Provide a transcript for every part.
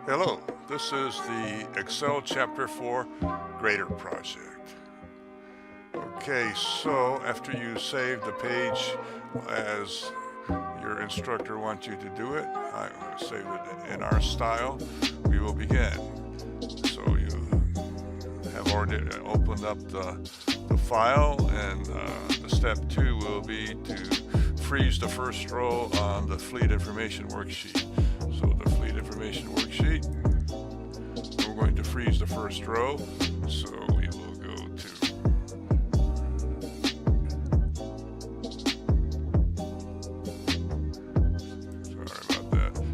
Hello, this is the Excel Chapter 4 Grader project. Okay, so after you save the page as your instructor wants you to do it, I'm going to save it in our style. We will begin. So you have already opened up the file, and the step 2 will be to freeze the first row on the fleet information worksheet. So the fleet information worksheet, we're going to freeze the first row, so we will go to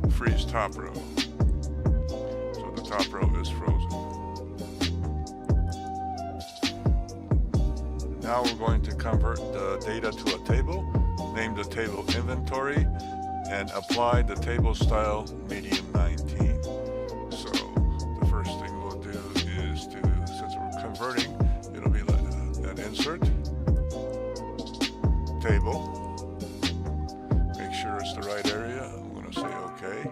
freeze top row. So the top row is frozen. Now we're going to convert the data to a table, name the table inventory, and apply the table style medium 19. So the first thing we'll do is to, since we're converting, it'll be like an insert, table, make sure it's the right area. I'm going to say OK.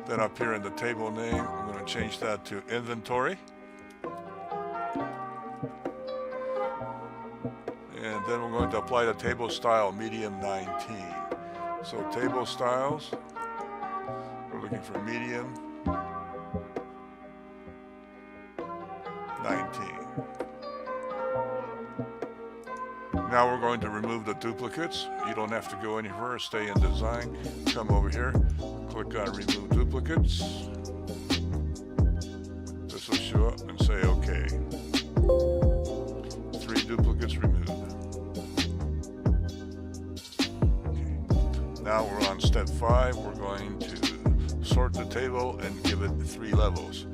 Then up here in the table name, I'm going to change that to inventory. And then we're going to apply the table style medium 19. So table styles, we're looking for medium 19. Now we're going to remove the duplicates. You don't have to go anywhere, stay in design. Come over here, click on remove duplicates. This will show up and say OK. 3 duplicates removed. Now we're on step 5. We're going to sort the table and give it 3 levels.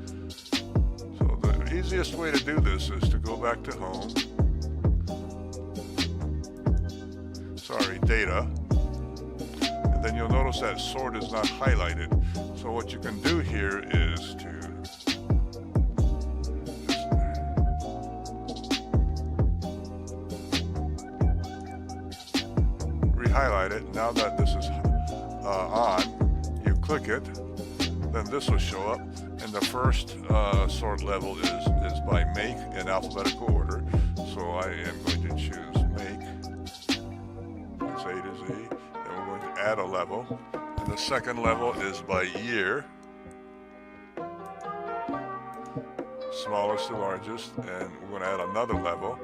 So the easiest way to do this is to go back to home. Data. And then you'll notice that sort is not highlighted. So what you can do here is to re-highlight it. Now that this is on, you click it, then this will show up, and the first sort level is by make in alphabetical order. So I am going to choose make, that's A to Z, then we're going to add a level, and the second level is by year, smallest to largest, and we're going to add another level,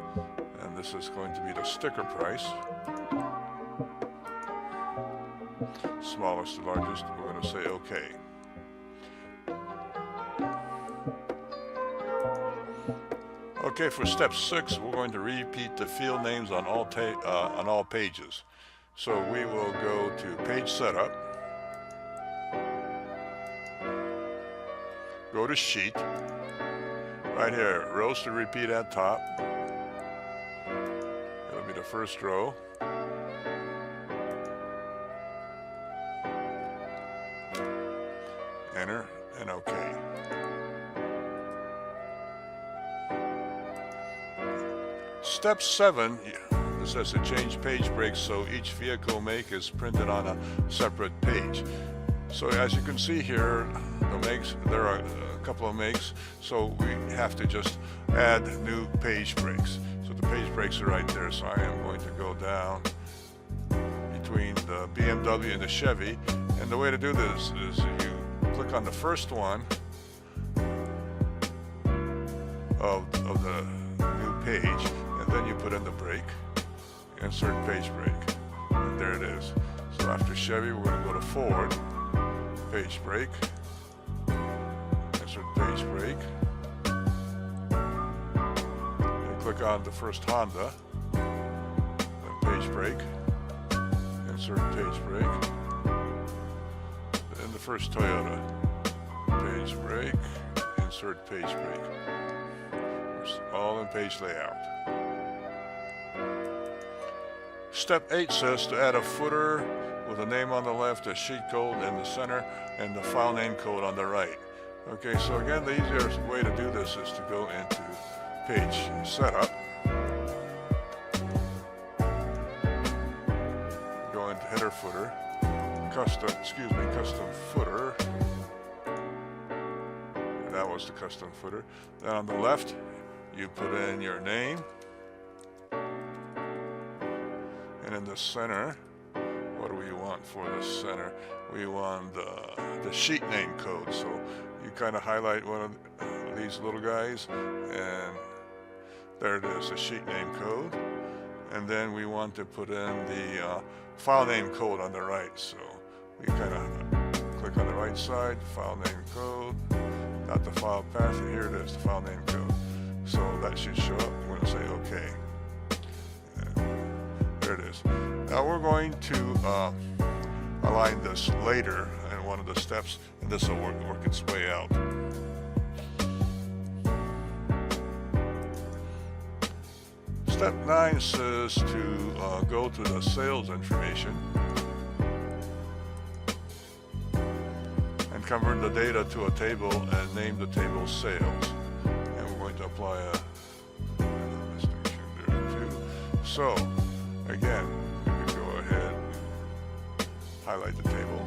and this is going to be the sticker price. Smallest to largest, we're going to say OK. Okay, for step 6, we're going to repeat the field names on all pages. So we will go to page setup, go to sheet, right here, rows to repeat at top. It'll be the first row. Enter and OK. Step 7, it says to change page breaks so each vehicle make is printed on a separate page. So as you can see here, the makes, there are a couple of makes, so we have to just add new page breaks. So the page breaks are right there, so I am going to go down between the BMW and the Chevy, and the way to do this is you click on the first one of the new page, and then you put in the break, insert page break, and there it is. So after Chevy, we're going to go to Ford, page break, insert page break, and click on the first Honda, then page break, insert page break, and the first Toyota, page break, insert page break. It's all in page layout. Step 8 says to add a footer with a name on the left, a sheet code in the center, and the file name code on the right. Okay, so again, the easiest way to do this is to go into page setup, go into header footer, custom footer, was the custom footer. Then on the left, you put in your name. And in the center, what do we want for the center? We want the sheet name code. So you kind of highlight one of these little guys, and there it is, the sheet name code. And then we want to put in the file name code on the right. So we kind of click on the right side, file name code, not the file path. Here it is, the file name code. So that should show up. We're going to say OK. There it is. Now we're going to align this later in one of the steps, and this will work its way out. Step 9 says to go to the sales information and convert the data to a table and name the table sales. And we're going to apply a distinction there too. So again, we can go ahead and highlight the table.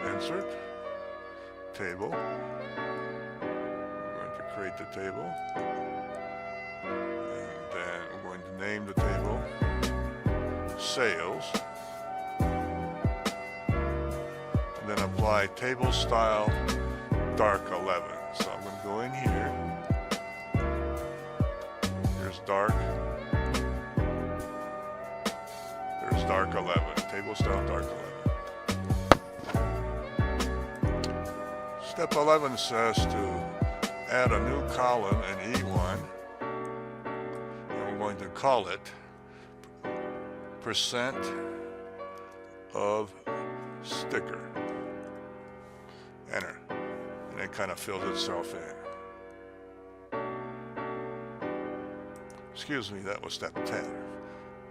Insert table. We're going to create the table, and then we're going to name the table sales, and then apply table style dark 11. So I'm going to go in here. Here's dark. There's dark 11. Table style dark 11. Step 11 says to add a new column in E1, and we're going to call it percent of sticker. Enter. And it kind of fills itself in. Excuse me, that was step 10.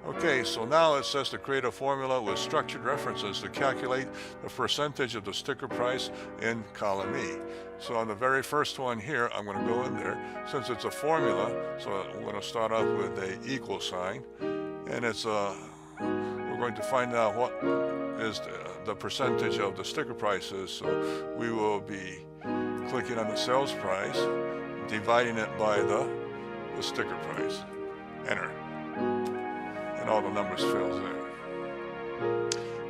Okay, so now it says to create a formula with structured references to calculate the percentage of the sticker price in column E. So on the very first one here, I'm going to go in there. Since it's a formula, so we're going to start off with a equal sign. And it's we're going to find out what is the percentage of the sticker prices. So we will be clicking on the sales price, dividing it by the sticker price. Enter. And all the numbers fills in.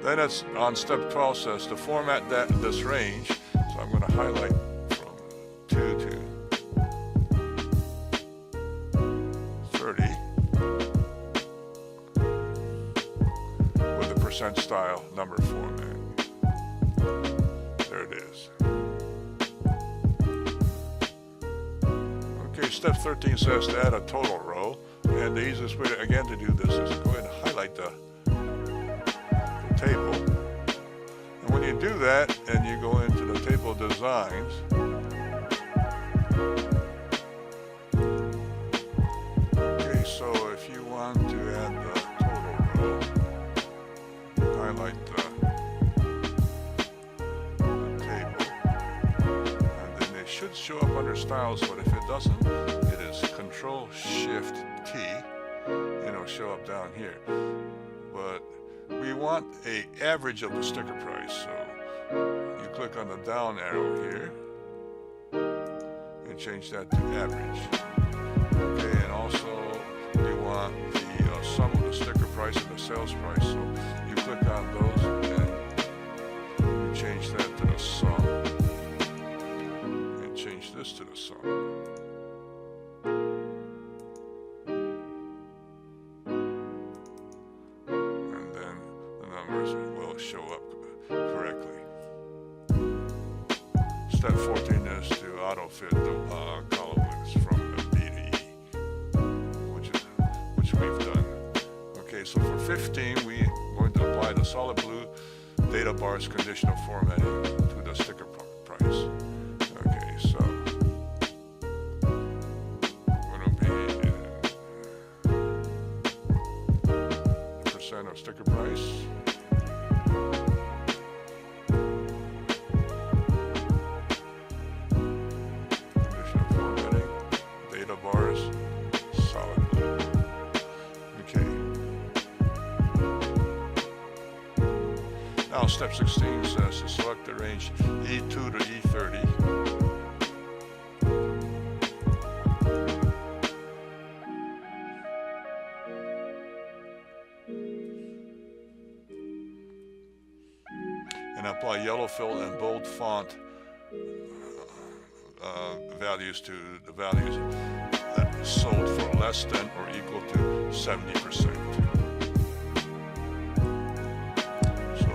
Then it's on step 12 says to format this range. So I'm going to highlight from 2 to 30 with the percent style number format. There it is. Okay, step 13 says to add a total row. And the easiest way, again, to do this is to go ahead and highlight the table. And when you do that, and you go into the table designs, okay, so if you want to add the total row, highlight the table, and then it should show up under styles, but if it doesn't, it is Control-Shift-T, and it'll show up down here. But we want an average of the sticker price, so you click on the down arrow here and change that to average. Okay, and also we want the sum of the sticker price and the sales price, so you click on those and you change that to the sum and change this to the sum. Will show up correctly. Step 14 is to auto-fit the column widths from B to E, which we've done. Okay, so for 15, we're going to apply the solid blue data bars conditional formatting to the sticker price. Okay, so going to be percent of sticker price. Conditional formatting. step 16 says to select the range E2 to E30. And apply yellow fill and bold font values to the values that sold for less than or equal to 70%. So,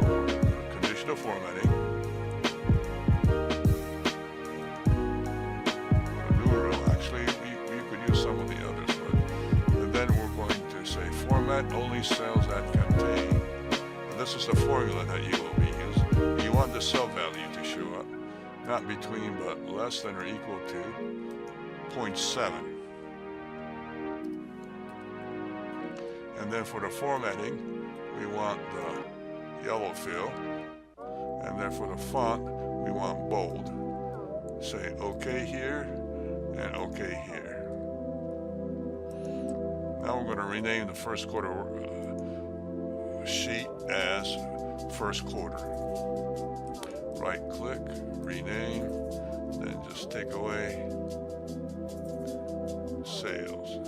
conditional formatting. Actually, we could use some of the others, but and then we're going to say format only cells that contain. And this is the formula that you will be using. You want the cell value to show up, not between but less than or equal to 0.7. And then for the formatting, we want the yellow fill. And then for the font, we want bold. Say OK here and OK here. Now we're going to rename the first quarter sheet as first quarter. Right click, rename, then just take away sales.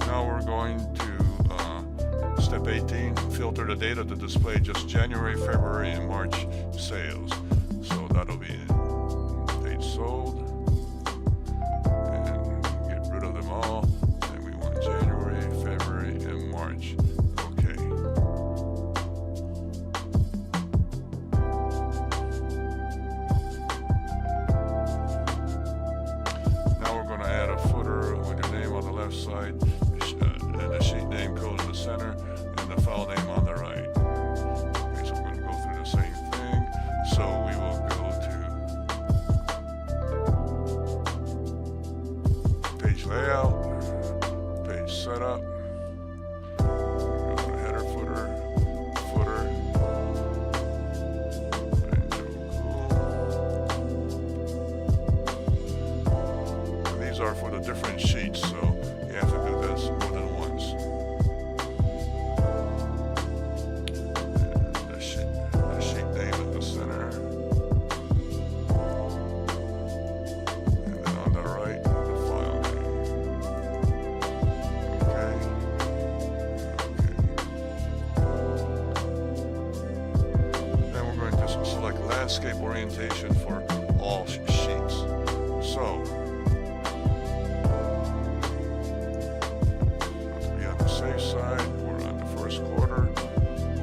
Now we're going to step 18, filter the data to display just January, February, and March sales. So that'll be date sold, and get rid of them all. And we want January, February, and March. Okay. Now we're going to add a footer with your name on the left side, and the sheet name code in the center, and the file name on the right. Okay, so we're going to go through the same thing. So we will go to page layout, page setup, go to header, footer, and cool. And these are for the different sheets, so you have to do this more than once. The sheet name in the center. And then on the right, the file name. Okay. Then we're going to select landscape orientation for all sheets. So, safe side, we're on the first quarter.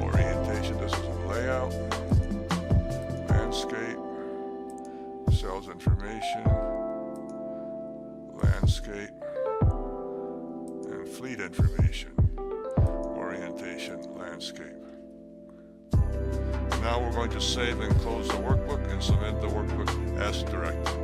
Orientation, this is a layout. Landscape, sales information, landscape, and fleet information. Orientation, landscape. Now we're going to save and close the workbook and submit the workbook as directed.